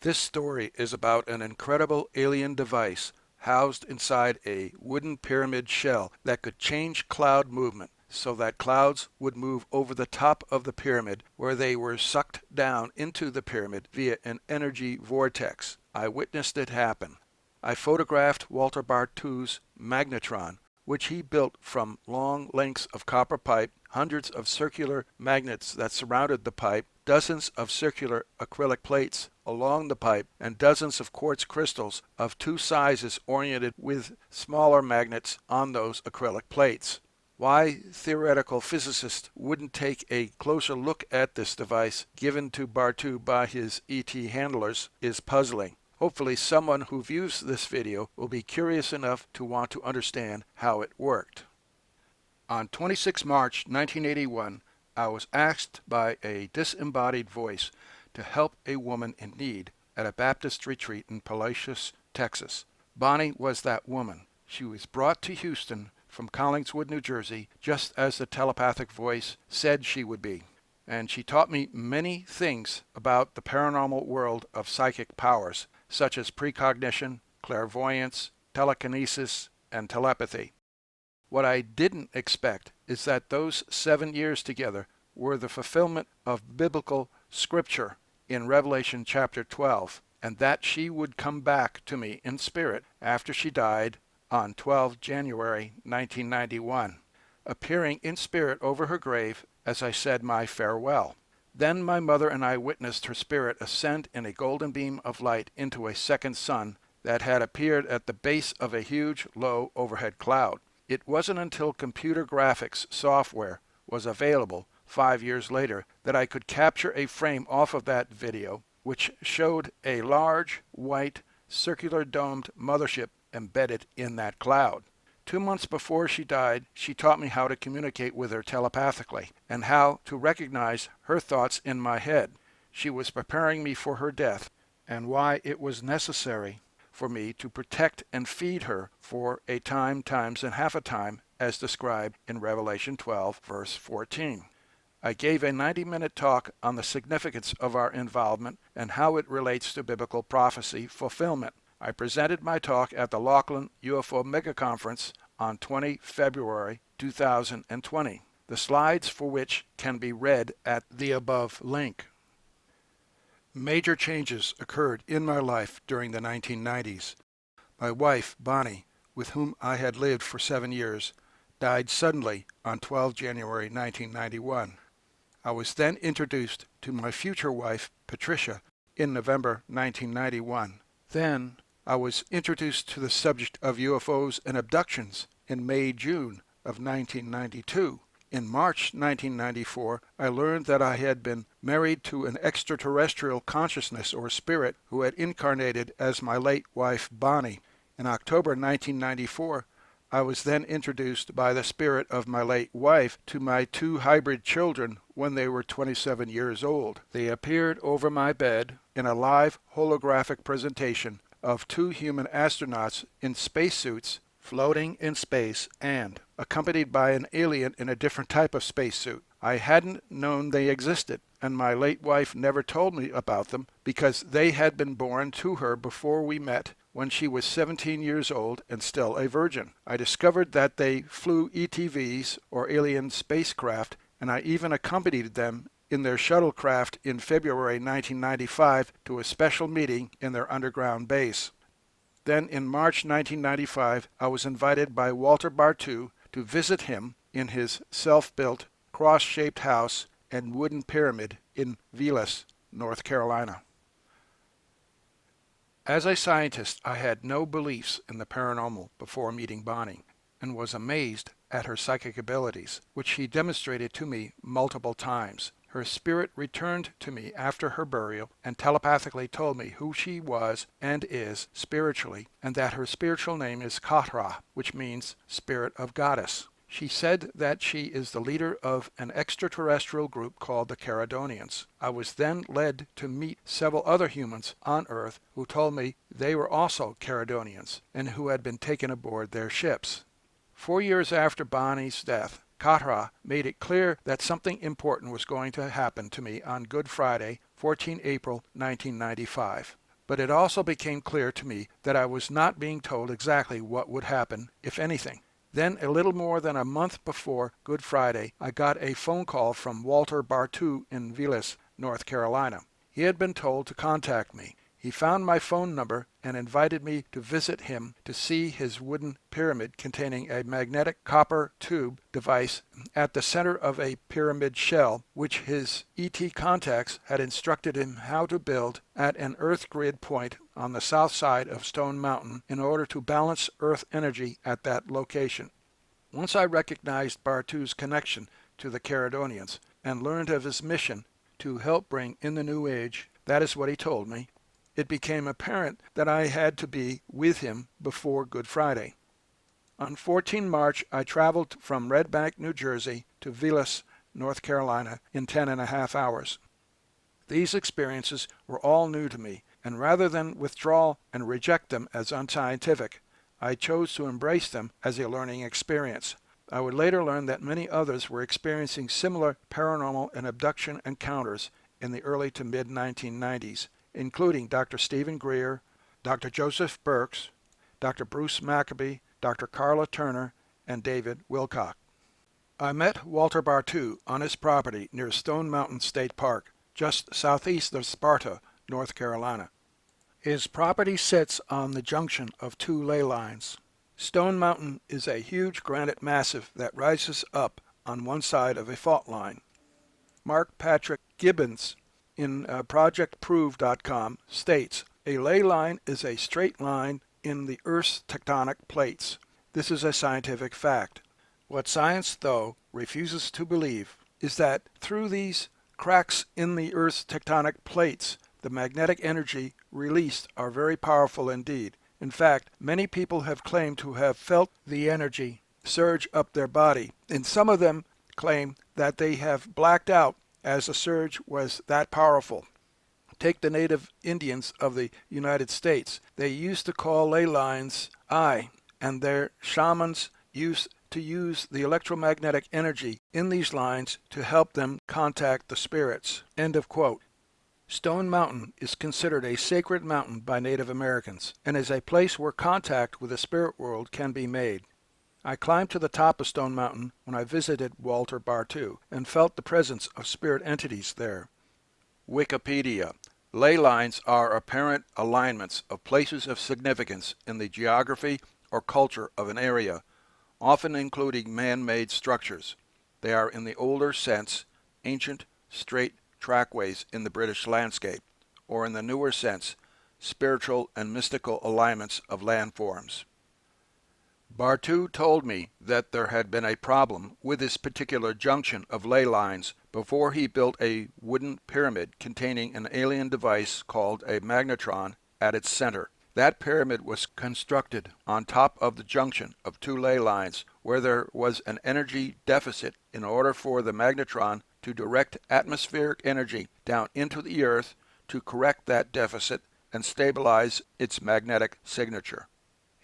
This story is about an incredible alien device housed inside a wooden pyramid shell that could change cloud movement so that clouds would move over the top of the pyramid where they were sucked down into the pyramid via an energy vortex. I witnessed it happen. I photographed Walter Bartoo's Magnetron, which he built from long lengths of copper pipe, hundreds of circular magnets that surrounded the pipe, dozens of circular acrylic plates along the pipe, and dozens of quartz crystals of two sizes oriented with smaller magnets on those acrylic plates. Why theoretical physicists wouldn't take a closer look at this device given to Bartow by his ET handlers is puzzling. Hopefully someone who views this video will be curious enough to want to understand how it worked. On 26 March 1981, I was asked by a disembodied voice to help a woman in need at a Baptist retreat in Palacios, Texas. Bonnie was that woman. She was brought to Houston from Collingswood, New Jersey, just as the telepathic voice said she would be. And she taught me many things about the paranormal world of psychic powers, such as precognition, clairvoyance, telekinesis, and telepathy. What I didn't expect is that those 7 years together were the fulfillment of biblical scripture in Revelation chapter 12, and that she would come back to me in spirit after she died on 12 January 1991, appearing in spirit over her grave as I said my farewell. Then my mother and I witnessed her spirit ascend in a golden beam of light into a second sun that had appeared at the base of a huge, low overhead cloud. It wasn't until computer graphics software was available 5 years later that I could capture a frame off of that video, which showed a large, white, circular domed mothership embedded in that cloud. 2 months before she died, she taught me how to communicate with her telepathically and how to recognize her thoughts in my head. She was preparing me for her death and why it was necessary for me to protect and feed her for a time times and half a time as described in Revelation 12 verse 14. I gave a 90-minute talk on the significance of our involvement and how it relates to biblical prophecy fulfillment. I presented my talk at the Laughlin UFO Mega Conference on 20 February 2020, the slides for which can be read at the above link. Major changes occurred in my life during the 1990s. My wife, Bonnie, with whom I had lived for 7 years, died suddenly on 12 January 1991. I was then introduced to my future wife, Patricia, in November 1991. Then I was introduced to the subject of UFOs and abductions in May-June of 1992. In March 1994, I learned that I had been married to an extraterrestrial consciousness or spirit who had incarnated as my late wife, Bonnie. In October 1994, I was then introduced by the spirit of my late wife to my 2 hybrid children when they were 27 years old. They appeared over my bed in a live holographic presentation of 2 human astronauts in spacesuits floating in space and accompanied by an alien in a different type of spacesuit. I hadn't known they existed, and my late wife never told me about them because they had been born to her before we met when she was 17 years old and still a virgin. I discovered that they flew ETVs, or alien spacecraft, and I even accompanied them in their shuttlecraft in February 1995 to a special meeting in their underground base. Then in March 1995, I was invited by Walter Bartoo to visit him in his self-built, cross-shaped house and wooden pyramid in Vilas, North Carolina. As a scientist, I had no beliefs in the paranormal before meeting Bonnie, and was amazed at her psychic abilities, which she demonstrated to me multiple times. Her spirit returned to me after her burial and telepathically told me who she was and is spiritually, and that her spiritual name is Katra, which means Spirit of Goddess. She said that she is the leader of an extraterrestrial group called the Karadonians. I was then led to meet several other humans on Earth who told me they were also Karadonians and who had been taken aboard their ships. 4 years after Bonnie's death, Katra made it clear that something important was going to happen to me on Good Friday, 14 April 1995. But it also became clear to me that I was not being told exactly what would happen, if anything. Then, a little more than a month before Good Friday, I got a phone call from Walter Bartoo in Vilas, North Carolina. He had been told to contact me. He found my phone number and invited me to visit him to see his wooden pyramid containing a magnetic copper tube device at the center of a pyramid shell, which his ET contacts had instructed him how to build at an Earth grid point on the south side of Stone Mountain in order to balance Earth energy at that location. Once I recognized Bartoo's connection to the Karadonians and learned of his mission to help bring in the New Age, that is what he told me, it became apparent that I had to be with him before Good Friday. On 14 March, I traveled from Red Bank, New Jersey to Vilas, North Carolina in 10.5 hours. These experiences were all new to me, and rather than withdraw and reject them as unscientific, I chose to embrace them as a learning experience. I would later learn that many others were experiencing similar paranormal and abduction encounters in the early to mid-1990s, including Dr. Stephen Greer, Dr. Joseph Burks, Dr. Bruce Maccabee, Dr. Carla Turner, and David Wilcock. I met Walter Bartoo on his property near Stone Mountain State Park, just southeast of Bartow, North Carolina. His property sits on the junction of two ley lines. Stone Mountain is a huge granite massif that rises up on one side of a fault line. Mark Patrick Gibbons in projectprove.com states, a ley line is a straight line in the Earth's tectonic plates. This is a scientific fact. What science, though, refuses to believe is that through these cracks in the Earth's tectonic plates, the magnetic energy released are very powerful indeed. In fact, many people have claimed to have felt the energy surge up their body, and some of them claim that they have blacked out as the surge was that powerful. Take the native Indians of the United States. They used to call ley lines I, and their shamans used to use the electromagnetic energy in these lines to help them contact the spirits. End of quote. Stone Mountain is considered a sacred mountain by Native Americans and is a place where contact with the spirit world can be made. I climbed to the top of Stone Mountain when I visited Walter Bartoo and felt the presence of spirit entities there. Wikipedia. Ley lines are apparent alignments of places of significance in the geography or culture of an area, often including man-made structures. They are in the older sense ancient, straight trackways in the British landscape, or in the newer sense, spiritual and mystical alignments of landforms. Bartoo told me that there had been a problem with this particular junction of ley lines before he built a wooden pyramid containing an alien device called a magnetron at its center. That pyramid was constructed on top of the junction of two ley lines where there was an energy deficit in order for the magnetron to direct atmospheric energy down into the Earth to correct that deficit and stabilize its magnetic signature.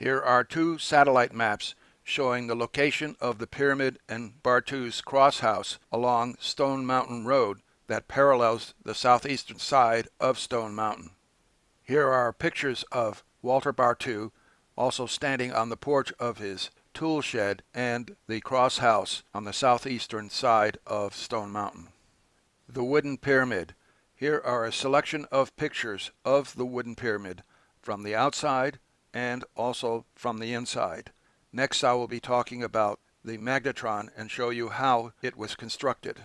Here are two satellite maps showing the location of the pyramid and Bartoo's cross house along Stone Mountain Road that parallels the southeastern side of Stone Mountain. Here are pictures of Walter Bartoo also standing on the porch of his tool shed and the cross house on the southeastern side of Stone Mountain. The wooden pyramid. Here are a selection of pictures of the wooden pyramid from the outside and also from the inside. Next, I will be talking about the magnetron and show you how it was constructed.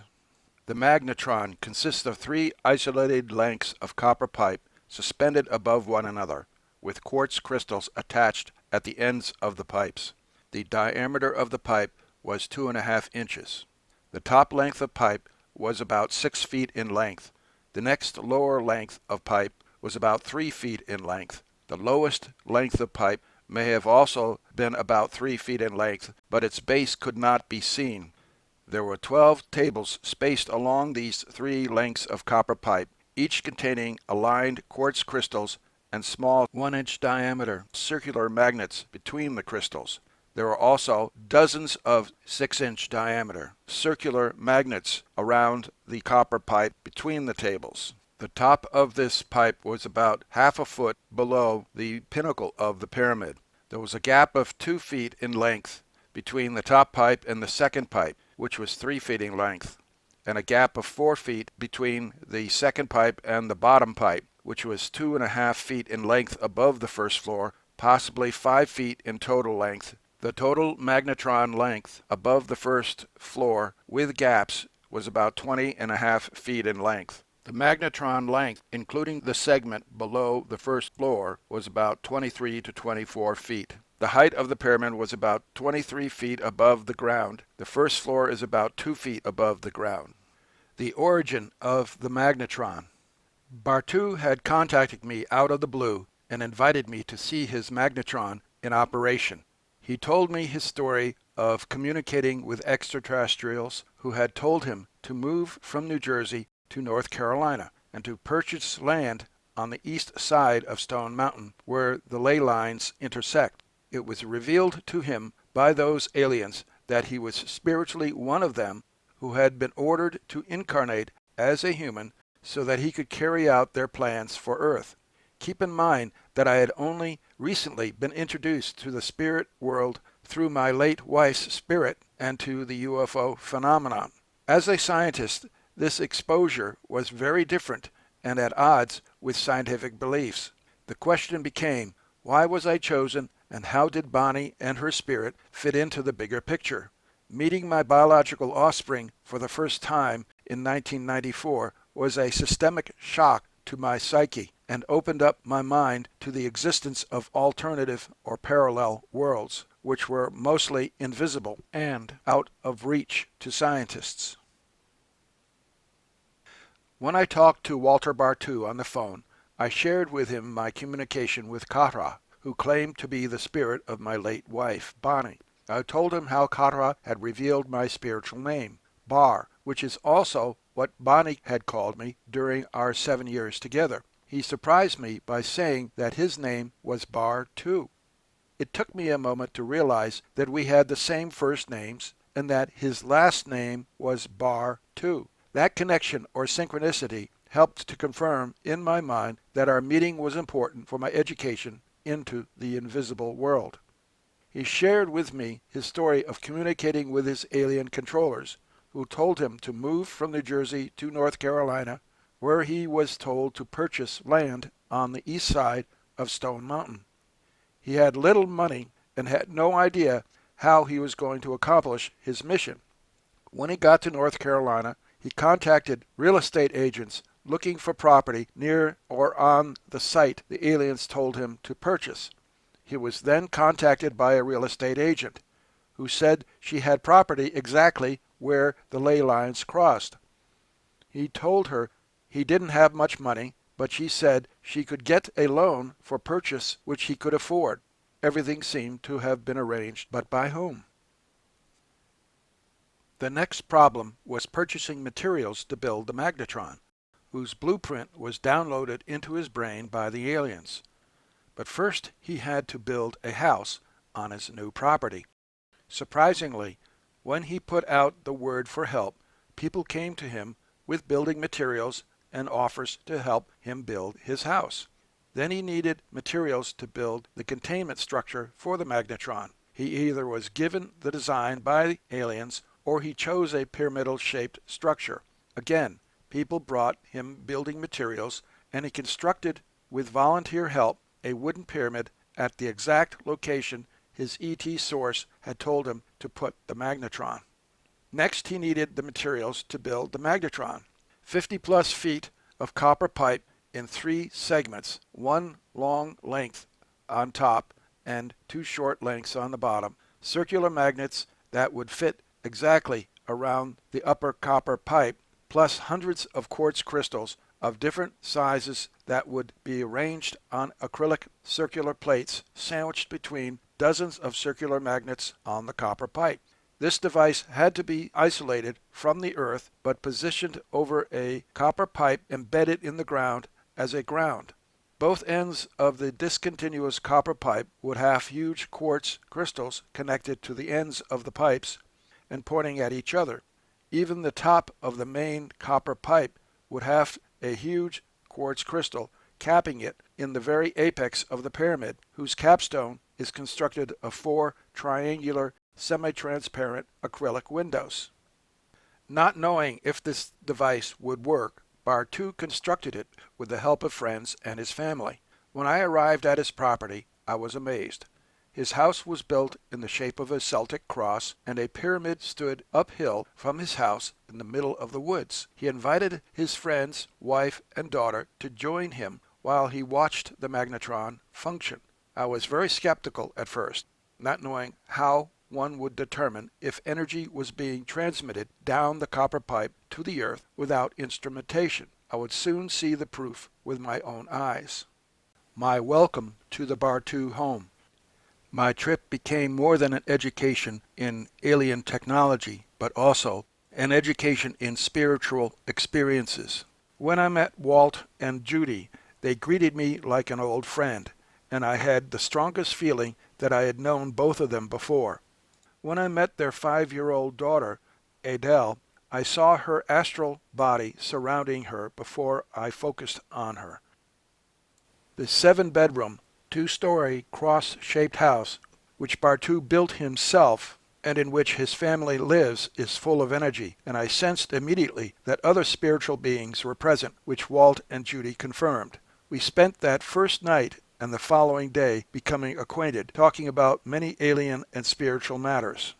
The magnetron consists of three isolated lengths of copper pipe suspended above one another, with quartz crystals attached at the ends of the pipes. The diameter of the pipe was 2.5 inches. The top length of pipe was about 6 feet in length. The next lower length of pipe was about 3 feet in length. The lowest length of pipe may have also been about 3 feet in length, but its base could not be seen. There were 12 tables spaced along these three lengths of copper pipe, each containing aligned quartz crystals and small 1-inch diameter circular magnets between the crystals. There were also dozens of 6-inch diameter circular magnets around the copper pipe between the tables. The top of this pipe was about half a foot below the pinnacle of the pyramid. There was a gap of 2 feet in length between the top pipe and the second pipe, which was 3 feet in length, and a gap of 4 feet between the second pipe and the bottom pipe, which was 2.5 feet in length above the first floor, possibly 5 feet in total length. The total magnetron length above the first floor with gaps was about 20.5 feet in length. The magnetron length, including the segment below the first floor, was about 23 to 24 feet. The height of the pyramid was about 23 feet above the ground. The first floor is about 2 feet above the ground. The origin of the magnetron. Bartow had contacted me out of the blue and invited me to see his magnetron in operation. He told me his story of communicating with extraterrestrials who had told him to move from New Jersey to North Carolina and to purchase land on the east side of Stone Mountain where the ley lines intersect. It was revealed to him by those aliens that he was spiritually one of them who had been ordered to incarnate as a human so that he could carry out their plans for Earth. Keep in mind that I had only recently been introduced to the spirit world through my late wife's spirit and to the UFO phenomenon. As a scientist, this exposure was very different and at odds with scientific beliefs. The question became, why was I chosen and how did Bonnie and her spirit fit into the bigger picture? Meeting my biological offspring for the first time in 1994 was a systemic shock to my psyche and opened up my mind to the existence of alternative or parallel worlds, which were mostly invisible and out of reach to scientists. When I talked to Walter Bartoo on the phone, I shared with him my communication with Katra, who claimed to be the spirit of my late wife, Bonnie. I told him how Katra had revealed my spiritual name, Bar, which is also what Bonnie had called me during our 7 years together. He surprised me by saying that his name was Bartow. It took me a moment to realize that we had the same first names and that his last name was Bartow. That connection or synchronicity helped to confirm in my mind that our meeting was important for my education into the invisible world. He shared with me his story of communicating with his alien controllers, who told him to move from New Jersey to North Carolina, where he was told to purchase land on the east side of Stone Mountain. He had little money and had no idea how he was going to accomplish his mission. When he got to North Carolina, he contacted real estate agents looking for property near or on the site the aliens told him to purchase. He was then contacted by a real estate agent, who said she had property exactly where the ley lines crossed. He told her he didn't have much money, but she said she could get a loan for purchase which he could afford. Everything seemed to have been arranged, but by whom? The next problem was purchasing materials to build the magnetron, whose blueprint was downloaded into his brain by the aliens. But first he had to build a house on his new property. Surprisingly, when he put out the word for help, people came to him with building materials and offers to help him build his house. Then he needed materials to build the containment structure for the magnetron. He either was given the design by the aliens or he chose a pyramidal-shaped structure. Again, people brought him building materials and he constructed, with volunteer help, a wooden pyramid at the exact location his ET source had told him to put the magnetron. Next, he needed the materials to build the magnetron. 50-plus feet of copper pipe in 3 segments, 1 long length on top and 2 short lengths on the bottom, circular magnets that would fit exactly around the upper copper pipe, plus hundreds of quartz crystals of different sizes that would be arranged on acrylic circular plates sandwiched between dozens of circular magnets on the copper pipe. This device had to be isolated from the earth but positioned over a copper pipe embedded in the ground as a ground. Both ends of the discontinuous copper pipe would have huge quartz crystals connected to the ends of the pipes and pointing at each other. Even the top of the main copper pipe would have a huge quartz crystal, capping it in the very apex of the pyramid, whose capstone is constructed of 4 triangular, semi-transparent acrylic windows. Not knowing if this device would work, Bartow constructed it with the help of friends and his family. When I arrived at his property, I was amazed. His house was built in the shape of a Celtic cross, and a pyramid stood uphill from his house in the middle of the woods. He invited his friends, wife, and daughter to join him while he watched the magnetron function. I was very skeptical at first, not knowing how one would determine if energy was being transmitted down the copper pipe to the earth without instrumentation. I would soon see the proof with my own eyes. My welcome to the Bartow home. My trip became more than an education in alien technology, but also an education in spiritual experiences. When I met Walt and Judy, they greeted me like an old friend, and I had the strongest feeling that I had known both of them before. When I met their 5-year-old daughter, Adel, I saw her astral body surrounding her before I focused on her. The 7-bedroom, 2-story, cross-shaped house, which Bartow built himself and in which his family lives, is full of energy, and I sensed immediately that other spiritual beings were present, which Walt and Judy confirmed. We spent that first night and the following day becoming acquainted, talking about many alien and spiritual matters.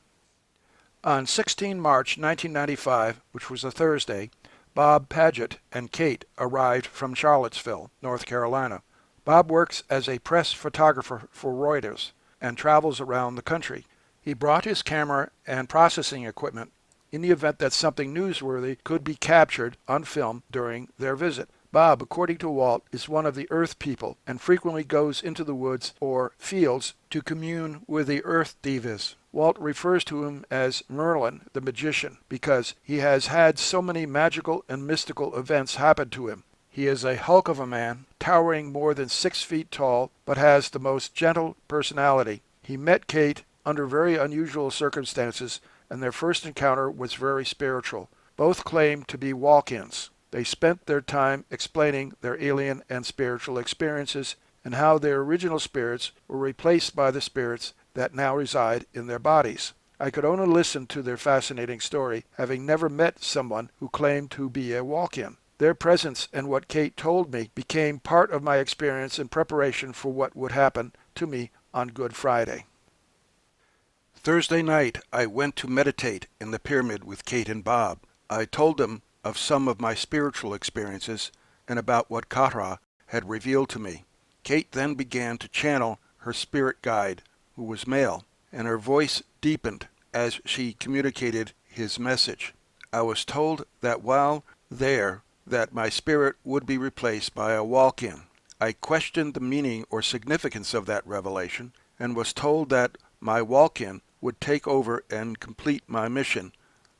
On 16 March 1995, which was a Thursday, Bob Paget and Kate arrived from Charlottesville, North Carolina. Bob works as a press photographer for Reuters and travels around the country. He brought his camera and processing equipment in the event that something newsworthy could be captured on film during their visit. Bob, according to Walt, is one of the Earth people and frequently goes into the woods or fields to commune with the Earth Divas. Walt refers to him as Merlin, the magician, because he has had so many magical and mystical events happen to him. He is a hulk of a man, towering more than 6 feet tall, but has the most gentle personality. He met Kate under very unusual circumstances, and their first encounter was very spiritual. Both claimed to be walk-ins. They spent their time explaining their alien and spiritual experiences and how their original spirits were replaced by the spirits that now reside in their bodies. I could only listen to their fascinating story, having never met someone who claimed to be a walk-in. Their presence and what Kate told me became part of my experience in preparation for what would happen to me on Good Friday. Thursday night, I went to meditate in the pyramid with Kate and Bob. I told them of some of my spiritual experiences and about what Kara had revealed to me. Kate then began to channel her spirit guide, who was male, and her voice deepened as she communicated his message. I was told that while there, that my spirit would be replaced by a walk-in. I questioned the meaning or significance of that revelation and was told that my walk-in would take over and complete my mission,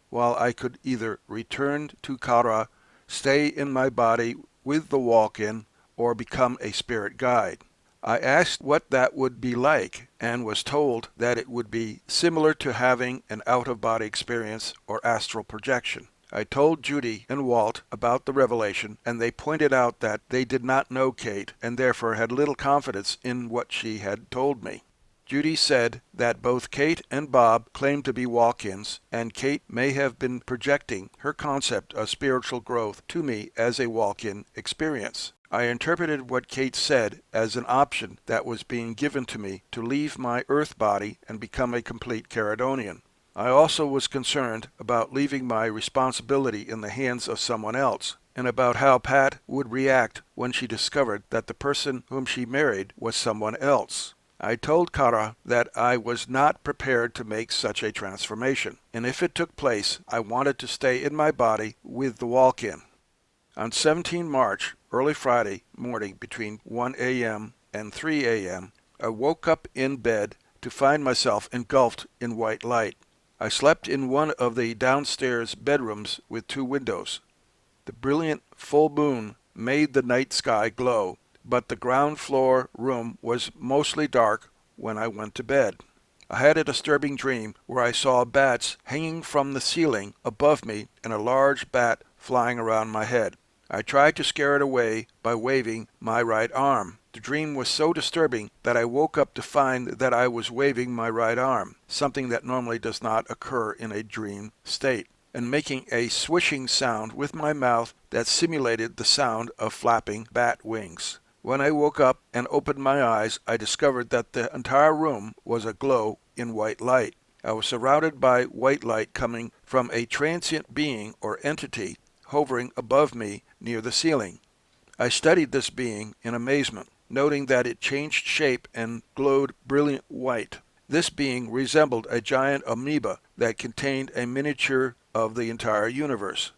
while I could either return to Kara, stay in my body with the walk-in, or become a spirit guide. I asked what that would be like and was told that it would be similar to having an out-of-body experience or astral projection. I told Judy and Walt about the revelation, and they pointed out that they did not know Kate and therefore had little confidence in what she had told me. Judy said that both Kate and Bob claimed to be walk-ins, and Kate may have been projecting her concept of spiritual growth to me as a walk-in experience. I interpreted what Kate said as an option that was being given to me to leave my Earth body and become a complete Karadonian. I also was concerned about leaving my responsibility in the hands of someone else, and about how Pat would react when she discovered that the person whom she married was someone else. I told Kara that I was not prepared to make such a transformation, and if it took place, I wanted to stay in my body with the walk-in. On 17 March, early Friday morning between 1 a.m. and 3 a.m., I woke up in bed to find myself engulfed in white light. I slept in one of the downstairs bedrooms with 2 windows. The brilliant full moon made the night sky glow, but the ground floor room was mostly dark when I went to bed. I had a disturbing dream where I saw bats hanging from the ceiling above me and a large bat flying around my head. I tried to scare it away by waving my right arm. The dream was so disturbing that I woke up to find that I was waving my right arm, something that normally does not occur in a dream state, and making a swishing sound with my mouth that simulated the sound of flapping bat wings. When I woke up and opened my eyes, I discovered that the entire room was aglow in white light. I was surrounded by white light coming from a transient being or entity hovering above me near the ceiling. I studied this being in amazement, noting that it changed shape and glowed brilliant white. This being resembled a giant amoeba that contained a miniature of the entire universe.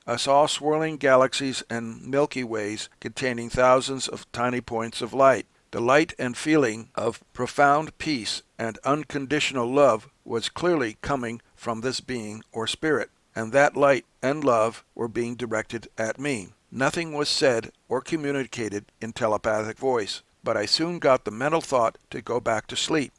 I saw swirling galaxies and Milky Ways containing thousands of tiny points of light. The light and feeling of profound peace and unconditional love was clearly coming from this being or spirit, and that light and love were being directed at me. Nothing was said or communicated in telepathic voice, but I soon got the mental thought to go back to sleep.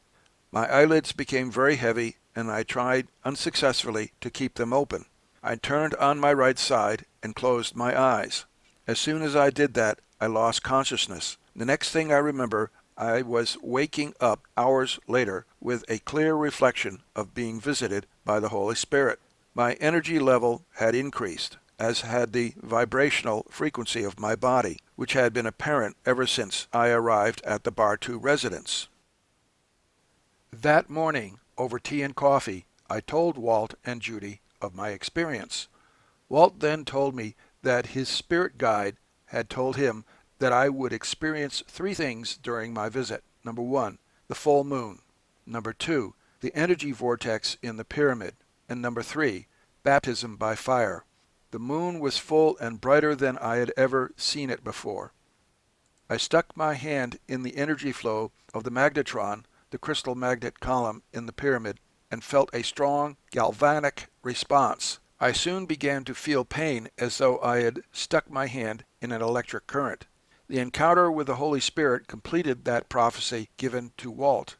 My eyelids became very heavy, and I tried unsuccessfully to keep them open. I turned on my right side and closed my eyes. As soon as I did that, I lost consciousness. The next thing I remember, I was waking up hours later with a clear reflection of being visited by the Holy Spirit. My energy level had increased, as had the vibrational frequency of my body, which had been apparent ever since I arrived at the Bartow residence. That morning, over tea and coffee, I told Walt and Judy of my experience. Walt then told me that his spirit guide had told him that I would experience three things during my visit. Number 1, the full moon. Number 2, the energy vortex in the pyramid. And number 3, baptism by fire. The moon was full and brighter than I had ever seen it before. I stuck my hand in the energy flow of the magnetron, the crystal magnet column in the pyramid, and felt a strong galvanic response. I soon began to feel pain as though I had stuck my hand in an electric current. The encounter with the Holy Spirit completed that prophecy given to Walt.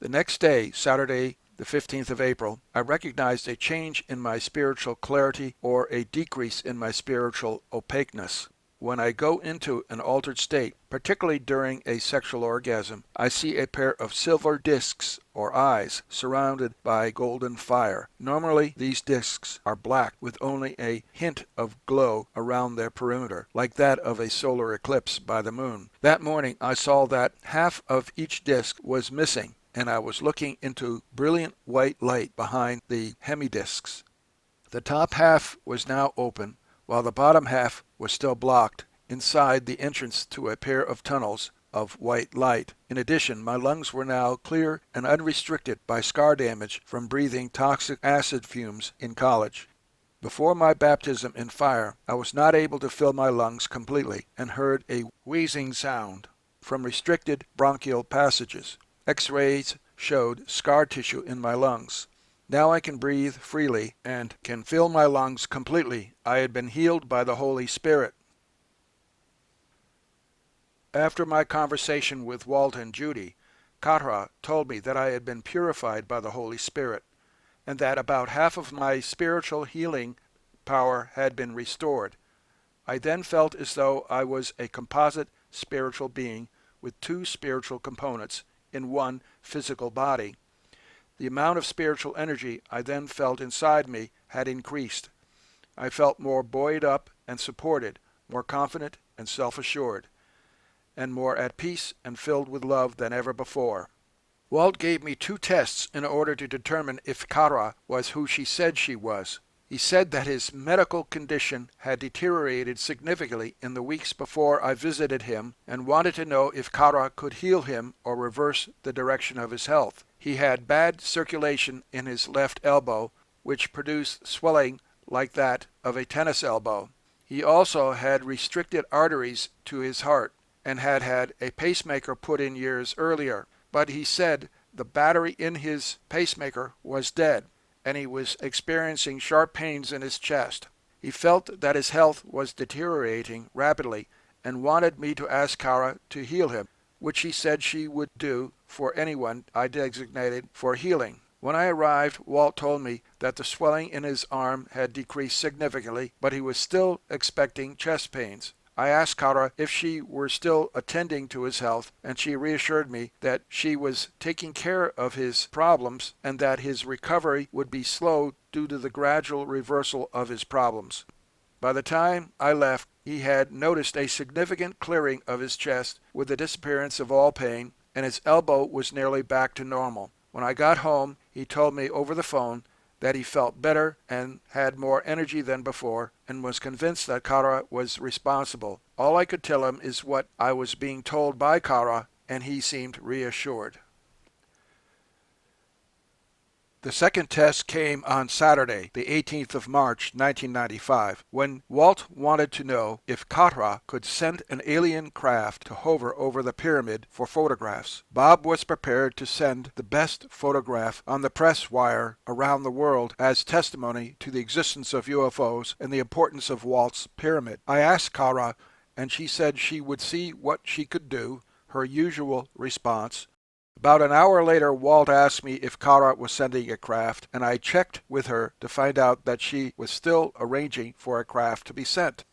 The next day, Saturday, the 15th of April, I recognized a change in my spiritual clarity or a decrease in my spiritual opaqueness. When I go into an altered state, particularly during a sexual orgasm, I see a pair of silver discs or eyes surrounded by golden fire. Normally, these discs are black with only a hint of glow around their perimeter, like that of a solar eclipse by the moon. That morning, I saw that half of each disc was missing, and I was looking into brilliant white light behind the hemidiscs. The top half was now open, while the bottom half was still blocked inside the entrance to a pair of tunnels of white light. In addition, my lungs were now clear and unrestricted by scar damage from breathing toxic acid fumes in college. Before my baptism in fire, I was not able to fill my lungs completely and heard a wheezing sound from restricted bronchial passages. X-rays showed scar tissue in my lungs. Now I can breathe freely and can fill my lungs completely. I had been healed by the Holy Spirit. After my conversation with Walt and Judy, Katra told me that I had been purified by the Holy Spirit, and that about half of my spiritual healing power had been restored. I then felt as though I was a composite spiritual being with two spiritual components in one physical body. The amount of spiritual energy I then felt inside me had increased. I felt more buoyed up and supported, more confident and self-assured, and more at peace and filled with love than ever before. Walt gave me 2 tests in order to determine if Katra was who she said she was. He said that his medical condition had deteriorated significantly in the weeks before I visited him and wanted to know if Katra could heal him or reverse the direction of his health. He had bad circulation in his left elbow, which produced swelling like that of a tennis elbow. He also had restricted arteries to his heart and had had a pacemaker put in years earlier. But he said the battery in his pacemaker was dead, and he was experiencing sharp pains in his chest. He felt that his health was deteriorating rapidly and wanted me to ask Kara to heal him, which he said she would do for anyone I designated for healing. When I arrived, Walt told me that the swelling in his arm had decreased significantly, but he was still expecting chest pains. I asked Kara if she were still attending to his health, and she reassured me that she was taking care of his problems and that his recovery would be slow due to the gradual reversal of his problems. By the time I left, he had noticed a significant clearing of his chest with the disappearance of all pain, and his elbow was nearly back to normal. When I got home, he told me over the phone that he felt better and had more energy than before, and was convinced that Kara was responsible. All I could tell him is what I was being told by Kara, and he seemed reassured. The second test came on Saturday, the 18th of March, 1995, when Walt wanted to know if Kara could send an alien craft to hover over the pyramid for photographs. Bob was prepared to send the best photograph on the press wire around the world as testimony to the existence of UFOs and the importance of Walt's pyramid. I asked Kara, and she said she would see what she could do, her usual response. About an hour later, Walt asked me if Kara was sending a craft, and I checked with her to find out that she was still arranging for a craft to be sent.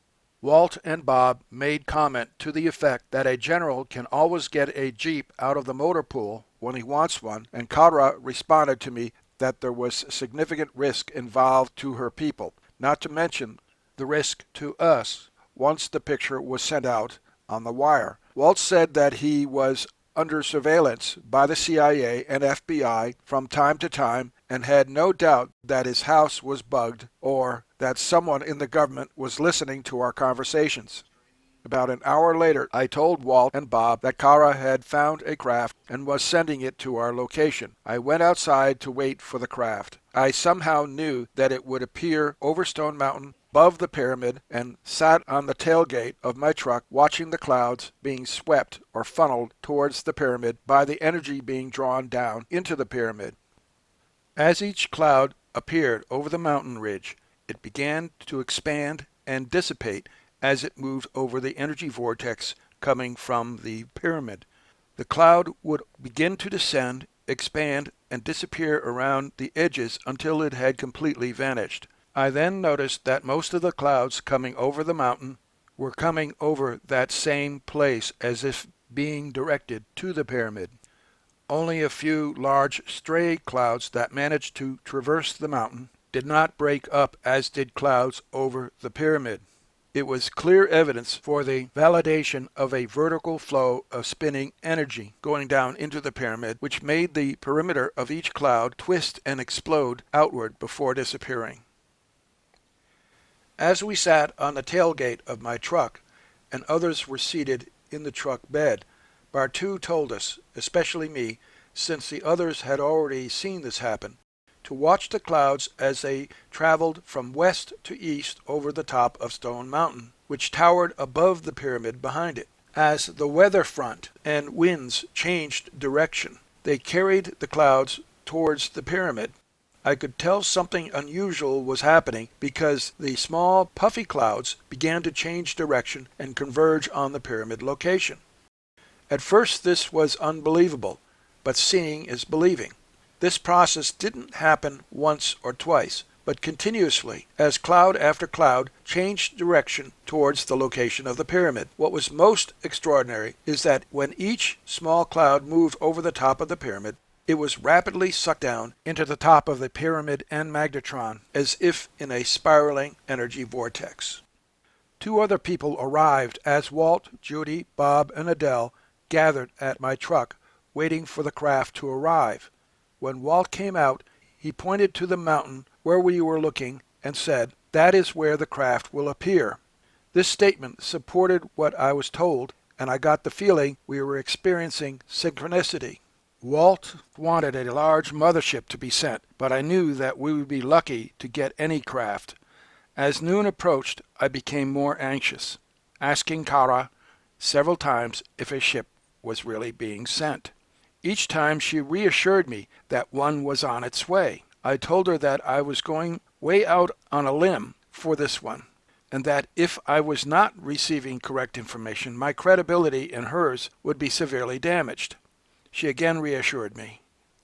Walt and Bob made comment to the effect that a general can always get a jeep out of the motor pool when he wants one, and Kara responded to me that there was significant risk involved to her people, not to mention the risk to us once the picture was sent out on the wire. Walt said that he was under surveillance by the CIA and FBI from time to time and had no doubt that his house was bugged or that someone in the government was listening to our conversations. About an hour later, I told Walt and Bob that Kara had found a craft and was sending it to our location. I went outside to wait for the craft. I somehow knew that it would appear over Stone Mountain above the pyramid and sat on the tailgate of my truck watching the clouds being swept or funneled towards the pyramid by the energy being drawn down into the pyramid. As each cloud appeared over the mountain ridge, it began to expand and dissipate as it moved over the energy vortex coming from the pyramid. The cloud would begin to descend, expand, and disappear around the edges until it had completely vanished. I then noticed that most of the clouds coming over the mountain were coming over that same place as if being directed to the pyramid. Only a few large stray clouds that managed to traverse the mountain did not break up as did clouds over the pyramid. It was clear evidence for the validation of a vertical flow of spinning energy going down into the pyramid, which made the perimeter of each cloud twist and explode outward before disappearing. As we sat on the tailgate of my truck, and others were seated in the truck bed, Bartow told us, especially me, since the others had already seen this happen, to watch the clouds as they traveled from west to east over the top of Stone Mountain, which towered above the pyramid behind it. As the weather front and winds changed direction, they carried the clouds towards the pyramid. I could tell something unusual was happening because the small puffy clouds began to change direction and converge on the pyramid location. At first this was unbelievable, but seeing is believing. This process didn't happen once or twice, but continuously, as cloud after cloud changed direction towards the location of the pyramid. What was most extraordinary is that when each small cloud moved over the top of the pyramid, it was rapidly sucked down into the top of the pyramid and Magnetron, as if in a spiraling energy vortex. Two other people arrived as Walt, Judy, Bob, and Adel gathered at my truck, waiting for the craft to arrive. When Walt came out, he pointed to the mountain where we were looking and said, "That is where the craft will appear." This statement supported what I was told, and I got the feeling we were experiencing synchronicity. Walt wanted a large mothership to be sent, but I knew that we would be lucky to get any craft. As noon approached, I became more anxious, asking Kara several times if a ship was really being sent. Each time she reassured me that one was on its way. I told her that I was going way out on a limb for this one, and that if I was not receiving correct information, my credibility and hers would be severely damaged. She again reassured me.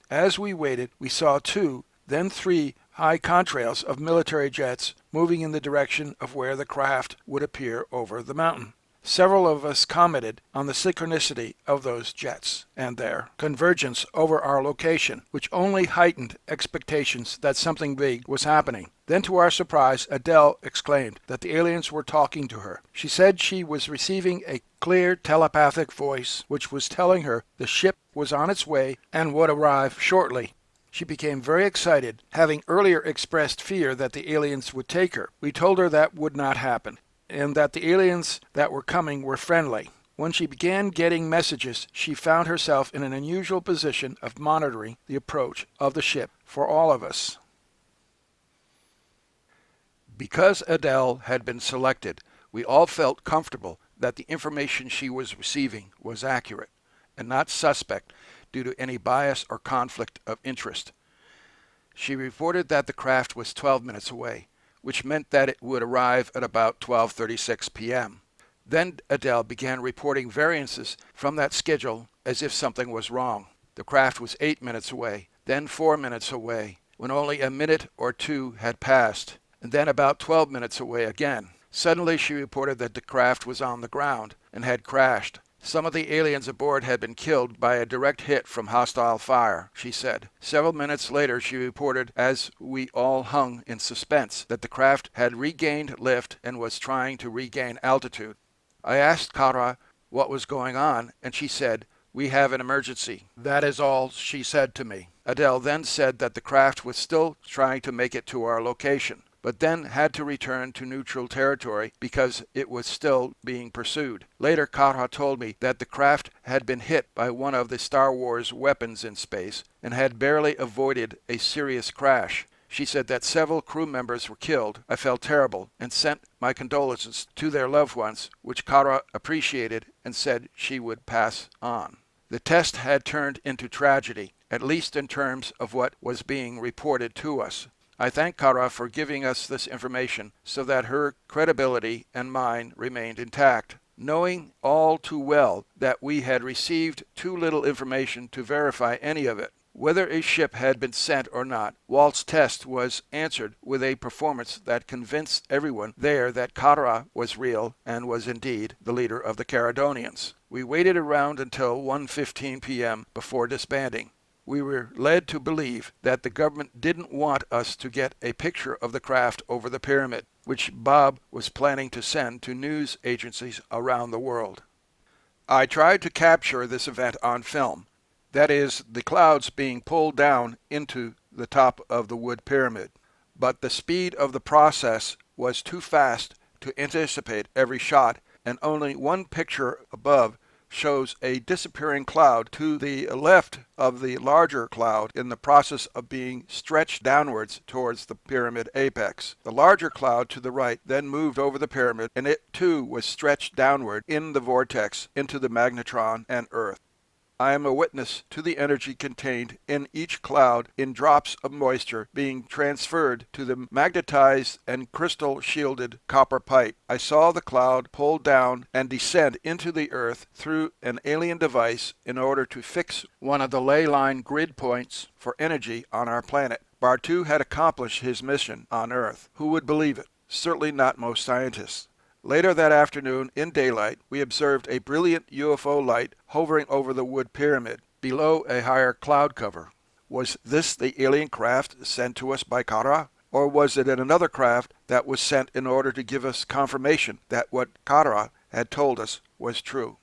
As we waited, we saw 2, then 3 high contrails of military jets moving in the direction of where the craft would appear over the mountain. Several of us commented on the synchronicity of those jets and their convergence over our location, which only heightened expectations that something big was happening. Then, to our surprise, Adel exclaimed that the aliens were talking to her. She said she was receiving a clear telepathic voice, which was telling her the ship was on its way and would arrive shortly. She became very excited, having earlier expressed fear that the aliens would take her. We told her that would not happen, and that the aliens that were coming were friendly. When she began getting messages, she found herself in an unusual position of monitoring the approach of the ship for all of us. Because Adel had been selected, we all felt comfortable that the information she was receiving was accurate and not suspect due to any bias or conflict of interest. She reported that the craft was 12 minutes away, which meant that it would arrive at about 12:36 p.m. Then Adel began reporting variances from that schedule as if something was wrong. The craft was 8 minutes away, then 4 minutes away, when only a minute or 2 had passed, and then about 12 minutes away again. Suddenly she reported that the craft was on the ground and had crashed. Some of the aliens aboard had been killed by a direct hit from hostile fire, she said. Several minutes later she reported, as we all hung in suspense, that the craft had regained lift and was trying to regain altitude. I asked Kara what was going on, and she said, "We have an emergency." That is all she said to me. Adel then said that the craft was still trying to make it to our location, but then had to return to neutral territory because it was still being pursued. Later, Kara told me that the craft had been hit by one of the Star Wars weapons in space and had barely avoided a serious crash. She said that several crew members were killed. I felt terrible and sent my condolences to their loved ones, which Kara appreciated and said she would pass on. The test had turned into tragedy, at least in terms of what was being reported to us. I thank Kara for giving us this information so that her credibility and mine remained intact, knowing all too well that we had received too little information to verify any of it. Whether a ship had been sent or not, Walt's test was answered with a performance that convinced everyone there that Kara was real and was indeed the leader of the Karadonians. We waited around until 1:15 p.m. before disbanding. We were led to believe that the government didn't want us to get a picture of the craft over the pyramid, which Bob was planning to send to news agencies around the world. I tried to capture this event on film, that is, the clouds being pulled down into the top of the wood pyramid, but the speed of the process was too fast to anticipate every shot, and only one picture above shows a disappearing cloud to the left of the larger cloud in the process of being stretched downwards towards the pyramid apex. The larger cloud to the right then moved over the pyramid, and it too was stretched downward in the vortex into the magnetron and Earth. I am a witness to the energy contained in each cloud in drops of moisture being transferred to the magnetized and crystal-shielded copper pipe. I saw the cloud pull down and descend into the Earth through an alien device in order to fix one of the ley line grid points for energy on our planet. Bartow had accomplished his mission on Earth. Who would believe it? Certainly not most scientists. Later that afternoon, in daylight, we observed a brilliant UFO light hovering over the wood pyramid, below a higher cloud cover. Was this the alien craft sent to us by Kara? Or was it another craft that was sent in order to give us confirmation that what Kara had told us was true?